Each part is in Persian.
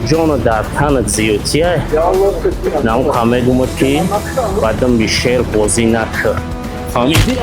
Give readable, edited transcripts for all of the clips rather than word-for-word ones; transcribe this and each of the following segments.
جان در تنت زیادیه نام کامگم که بعدم بیشتر بازی نکرد فهمیدی؟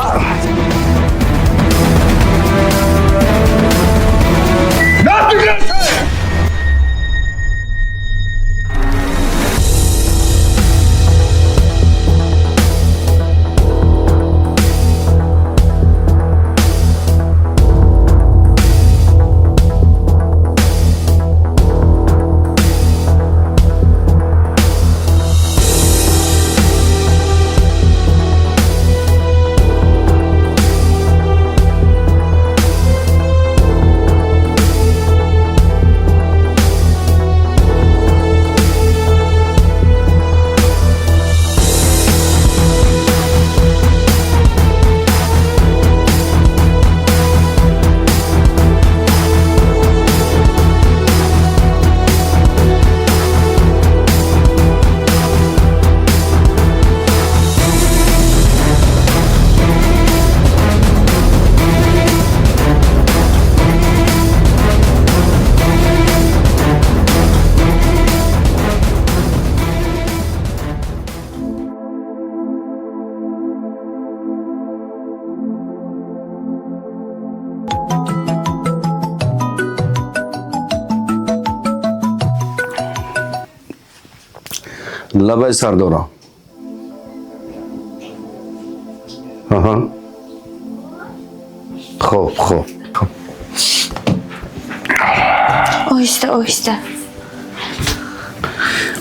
لبای سردارا خوب آهسته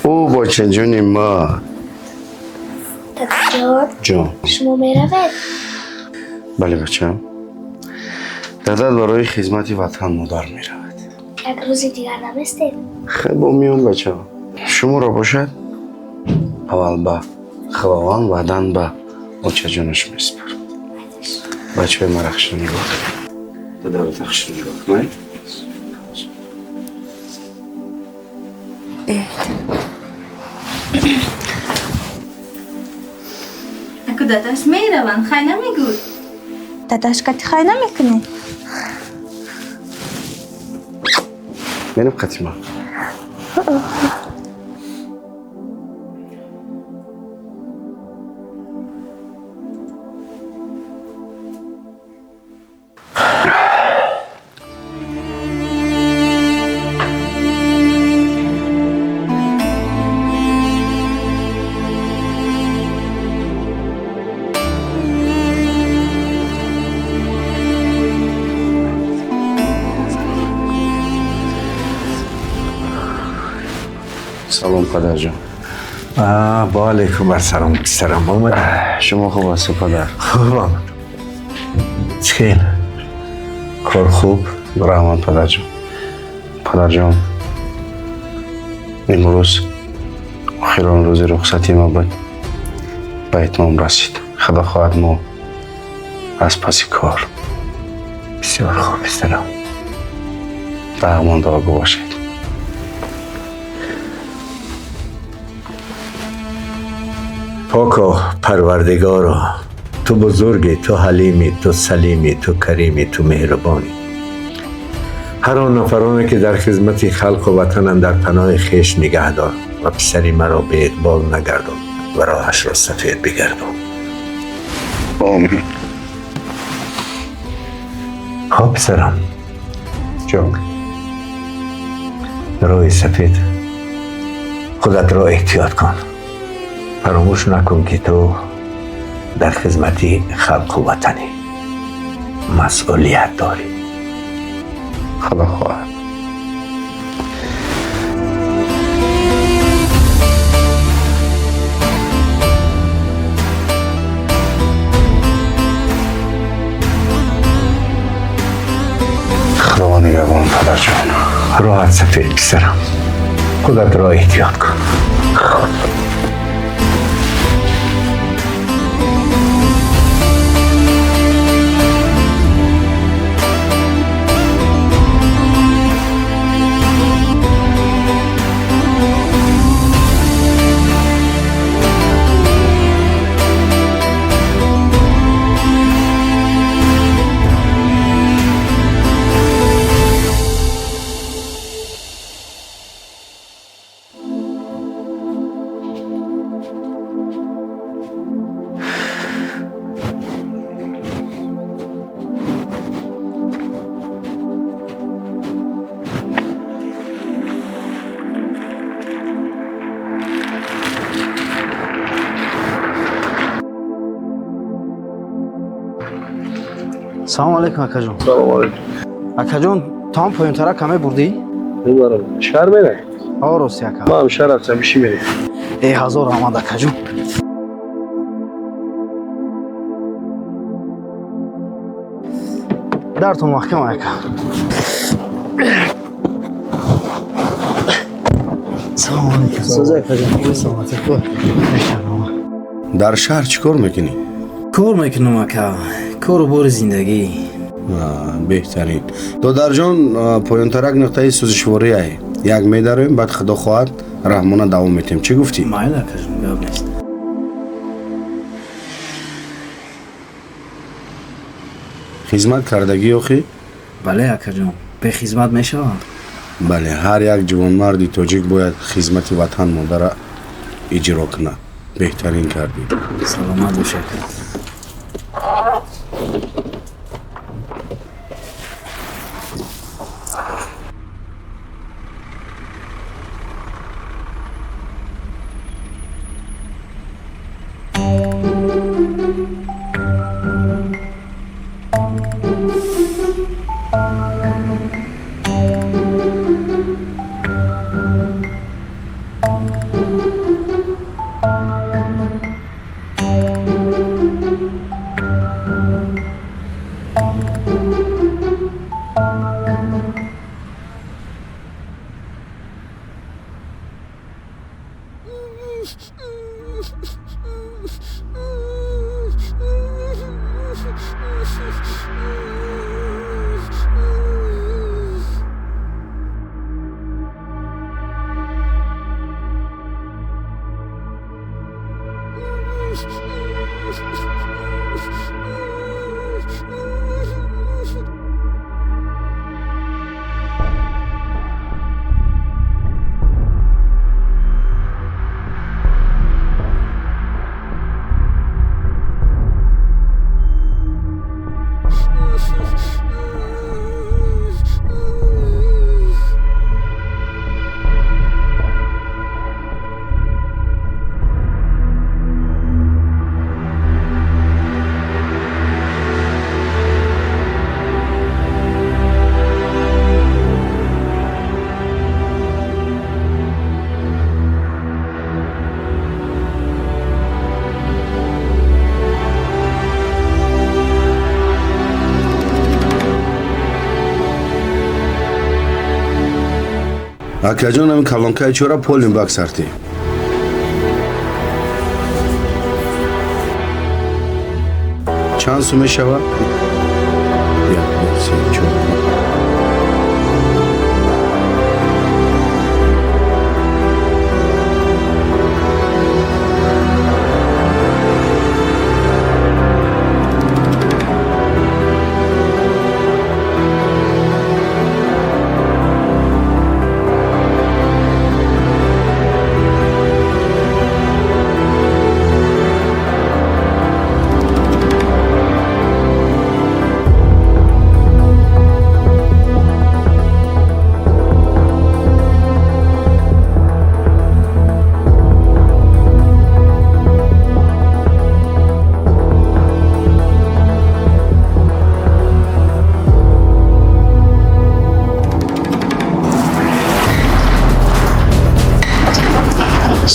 او بچه جونی ما دادا جان شما میرود؟ بله بچه دادت برای خدمت وطن مادر می رود یک روزی دیگر نمیستید؟ خیلی میام بچه شما را باشد اول با خواهان بعدن با بچه جانش می سپر بچه ما رخش نگاه دادا رو تخش نگاه نه؟ اکو داداش میروند خیلی نمیگود داداش کتی خواهی نمیکنی؟ بینم قطیما سلام پدر جان با علیکم السلام پسرم آمد شما خوب هستی پدر خوب آمد چخیل کار خوب رحمت پدر جان امروز آخران روز رخصتی ما بود به اتمام رسید خدا خواهد ما از پس کار بسیار خوب پسرم درمان دارگو باشید پاکا پروردگارا تو بزرگی تو حلیمی تو سلیمی تو کریمی تو مهربانی هر آن نفرانی که در خدمت خلق و وطنند در پناه خیش نگه دار و پسری مرا به اقبال نگردان و راهش را سفید بگردان آمین خواب پسرم جان راه سفید خودت را احتیاط کن فراموش نکن که تو در خدمت خلق و وطنی مسئولیت داری خدا خواهد خدا نگهبان پدر جان راحت سفید پسرم خودت را احتیاط کن салом алейкум акаҷон. салом алейкум. Акаҷон, то ҳам поёнтара каме бурдӣ? Мебарам. Шаҳр мерай? Ҳо рост яка. Ма ҳам шаҳр ҳастам, иши мерай. ҳазор рамад акаҷон. дартон маҳкам ака. салом алейкум. соза акаҷон. саломат хоҳ. дар шаҳр чӣ кор мекунӣ? кор мекунам ака. кору бори зиндагӣ. беҳтарин. додарҷон, поёнтарак нуқтаи сӯзишвориае. Як медароем, баъд худо хоҳад раҳмона давом метем. Чӣ гуфтӣ? майли акаҷон, гап нест. хизмат кардагӣ охӣ? бале акаҷон, бехизмат мешавад. бале, ҳар як ҷувонмарди тоҷик бояд хизмати ватан модара иҷро кунад. беҳтарин кардӣ. саломат бош ака. акаҷон, ҳамин калонкаи чора полин баксартӣ. чанд сум мешавад? як, ду, се, чор.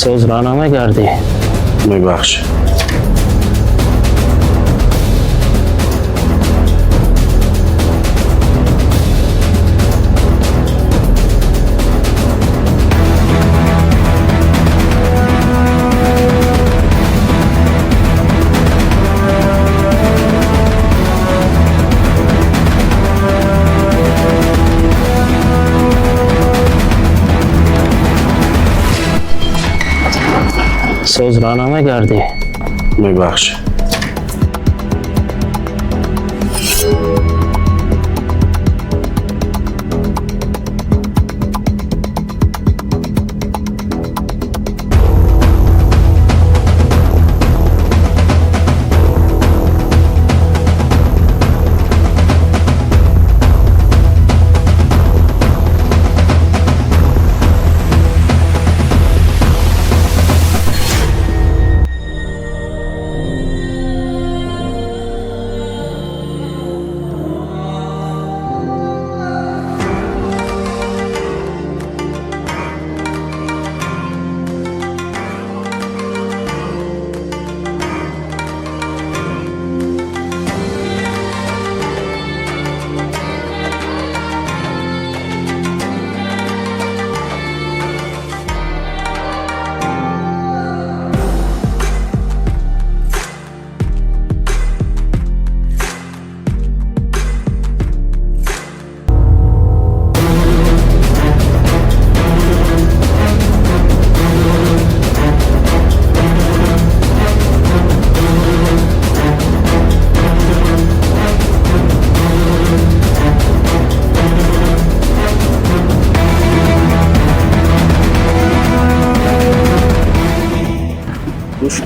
سوز را نمیگردی؟ میبخش. سوز را نمیگردی؟ میبخش.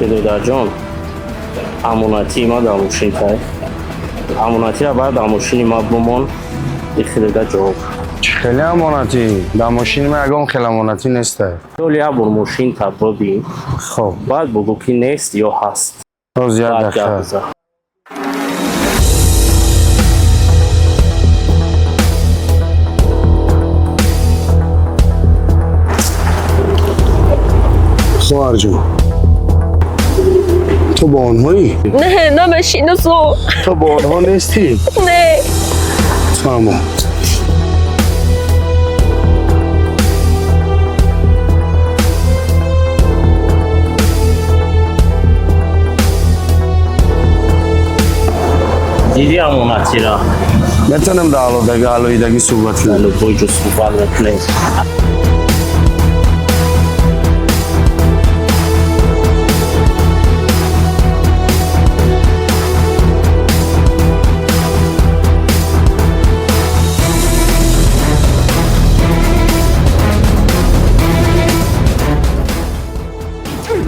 دادر جان امونتی ما داموشین تای امونتی را باید داموشینی ما بمون خیلی دا جواب خیلی امانتی در ماشین من اگه خیلی امانتی نیسته دولی ها برموشین تبرودی خب باید بگو که نیست یا هست تو زیاد باید دقیقه گفزه خواهر جون تو با آنهایی؟ نه نمیشناسم. تو با آنها نیستی؟ نه فهمم دیدی امونتی را میتونم در علایدگی صحبت کنم الو بوجو صحبت نکنی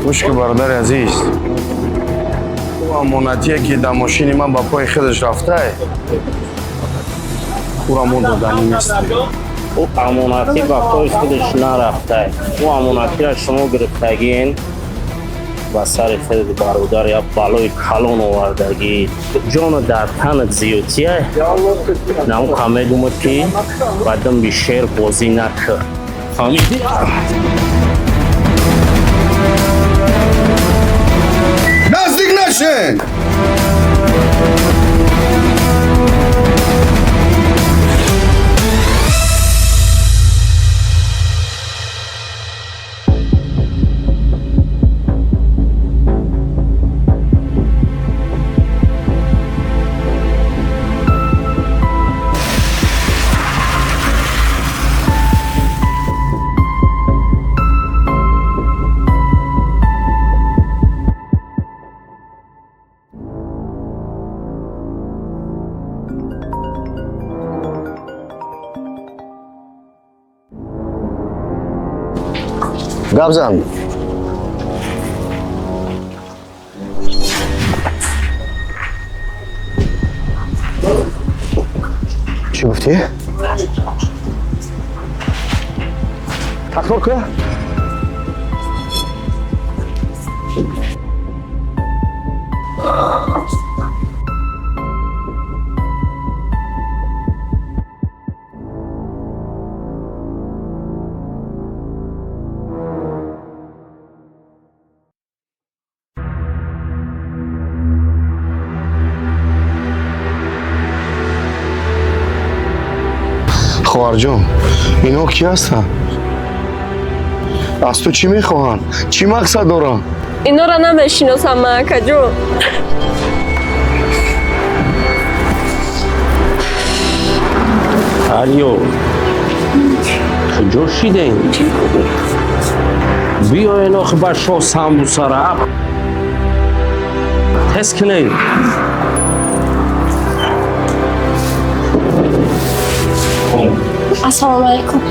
مشکل برادر عزیز او امانتیه که در ماشین من با پای خودش رفته او را ما دادنی نیست او امونتی با پای خودش نرفته او امونتی را شما گرفتگین و سر خود برادر یا بالای کلون آوردگی جان در تنت زیوتیه نمو کامل اومد که بعدم بیشتر بازی نکرد فهمیدی؟ نزدیک نشین گابزن چی گفتی؟ تکرار که؟ خواهر جون اینا کی هستن؟ از تو چی میخواهن؟ چی مقصد دارن؟ اینا را نمیشناسم معکه جون. علیو کجا شیدین؟ بیا اینا خبر شو سامبوسا را تست کنین السلام علیکم.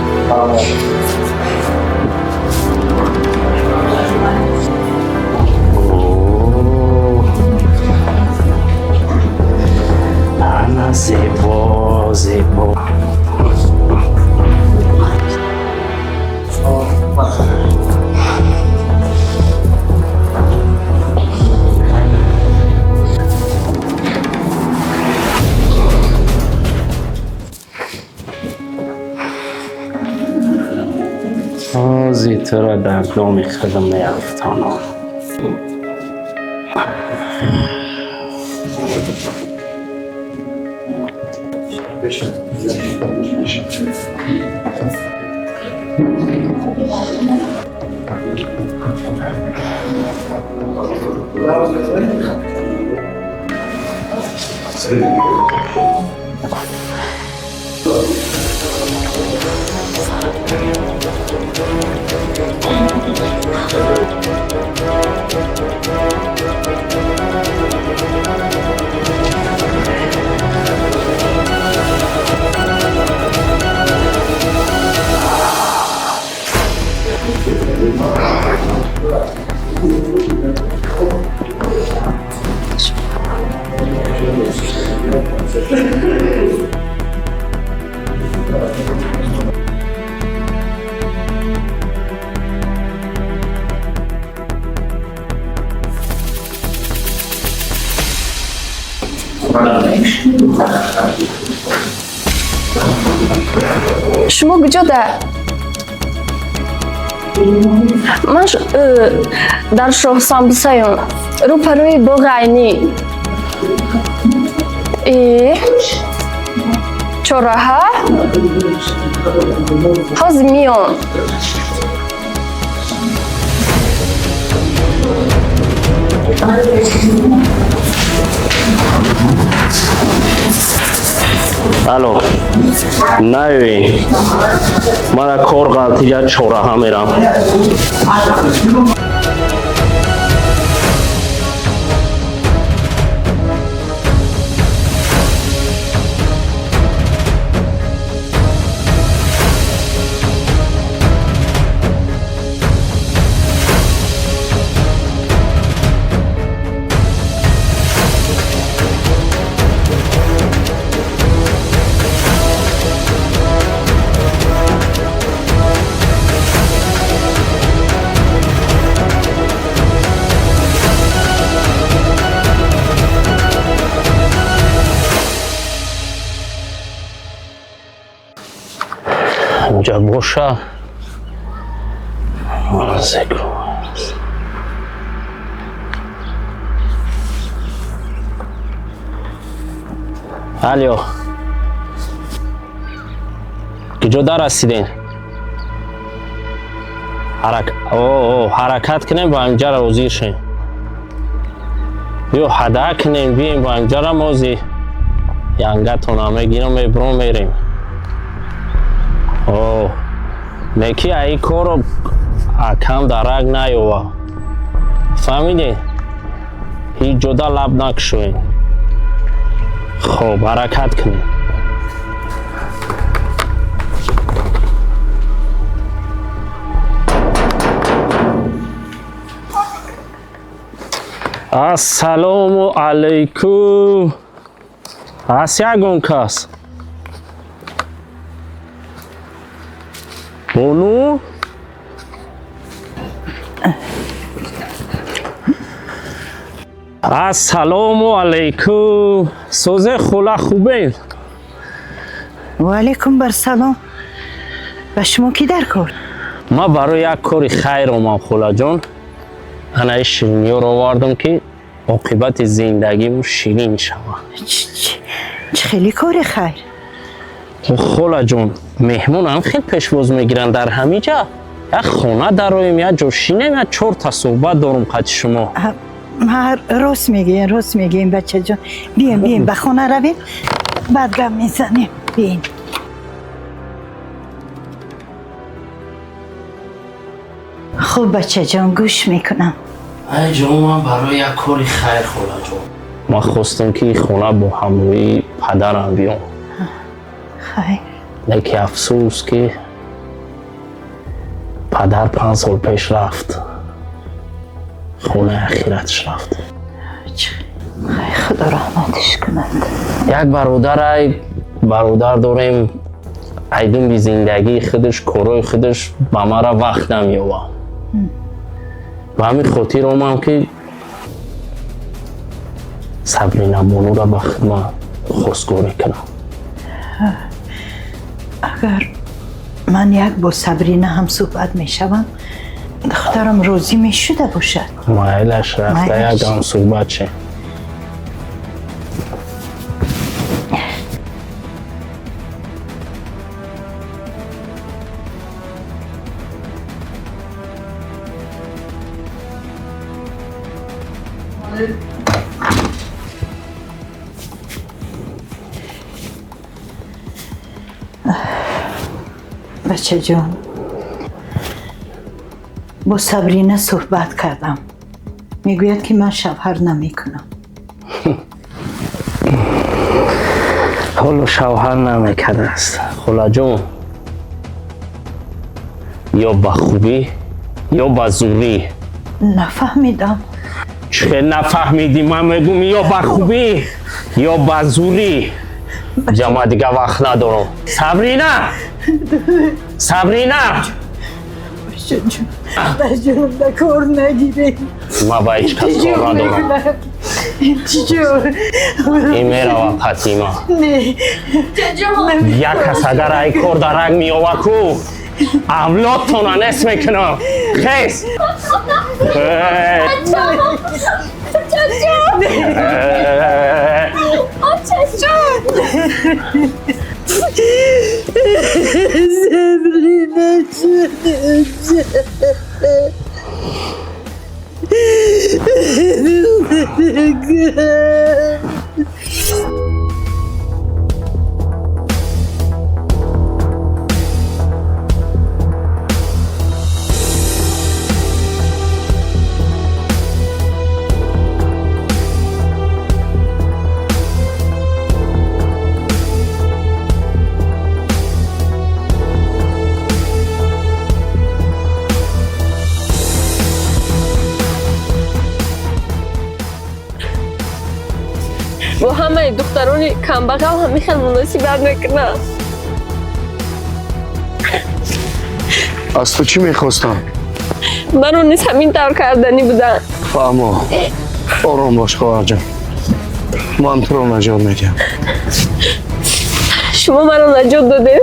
انا زیبا زیبا زیتر در دام خودم نیافتانم شما کجاده؟ من در شاه سامبسایم رو پروی باغ عینی. چرا ها؟ هاز میان. الو نایوی من کار غلطی چهارراه میرم. اینجا باشه الو کجا در رسیدین؟ حرکت کنیم با اینجا را روزی شیم. بیو حدا کنیم بیم با اینجا را موزی ینگتون همه گیرم برون میریم. نکی ای کارو کم درک نیوه فهمیدی؟ هیچ جدا لب نکشوین. خب حرکت کنیم. السلام علیکم. هست یکون کس؟ بونو؟ السلام علیکم. سوزه خولا خوبه؟ و علیکم بر سلام. و شما کی در کار؟ ما برای یک کاری خیر اومم خولا جان. انا شیرینی رو آوردم که عاقبت زندگیمو شیرین شوه. چه خیلی کار خیر. خولا جان مهمون هم خیلی پیشواز میگیرن در همه جا. یک خانه داریم یک جا شینیم یک 4 تا صحبت دارم خد شما. راست میگین بچه جان. بیاین به خانه رویم بعد گم میزنیم. بیاین. خوب بچه جان گوش میکنم. ای جان من برای یک کاری خیر خولا جان. ما خواستم که خانه با همراهی پدرم بیام. خیر. لیکن افسوس که پدر 5 سال پیش رفت. خونه اخیرتش رفت. خیر خدا رحمتش کند. یک برادر داریم ایدون بی زندگی خودش کارای خودش با ما را وقت نمیوه. و همین خاطر اومم که صبرینا بانو را به خدمت خواستگاری کنم. اگر من یک با صبرینا هم صحبت میشوم دخترم راضی میشده باشد. مایلش رفته یک هم صحبت شه. بچه جان با صبرینا صحبت کردم. میگوید که من شوهر نمیکنم. حالا شوهر نمیکرده است خلا جان. یا با خوبی یا با زوری. نفهمیدم. چه نفهمیدی؟ من میگم یا با خوبی یا بازوری جمع دیگه وقت ندارم. سابرینا بچه‌جون به کار نگیره. ما با هیچ کس کار ندارم. چجور؟ این میره و پتیما نه. یک کس اگر ای کار درک میاوه کو اولاد تونه نصف میکنم. خیس با همه دختران کمبغل همیشه مناسبت میکنه. از تو چی میخواستم؟ من نیز همین طور کردنی بودن. فهمو آرام باش خواهر جان، من تو رو نجات میدم. شما من رو نجات داده؟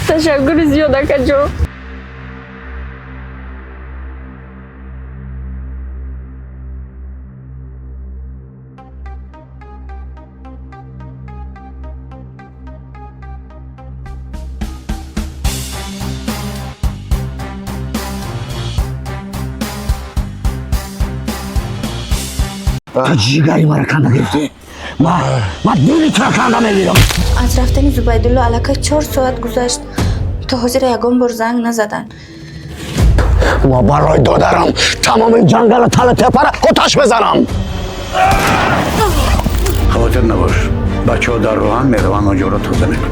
تشکر زیاد اکا جان. جیگری مرا کنده گرفتی. من دیلی تو کنده میگیرم. از رفتن زبیدالله علاقه 4 ساعت گذشت تا حاضر یگان بار زنگ نزدن. و برای دادرم تمام این جنگل تل تپه را آتش بزنم. خاطر نباش، بچه ها در روحان میروان آنجا را تازه میکن.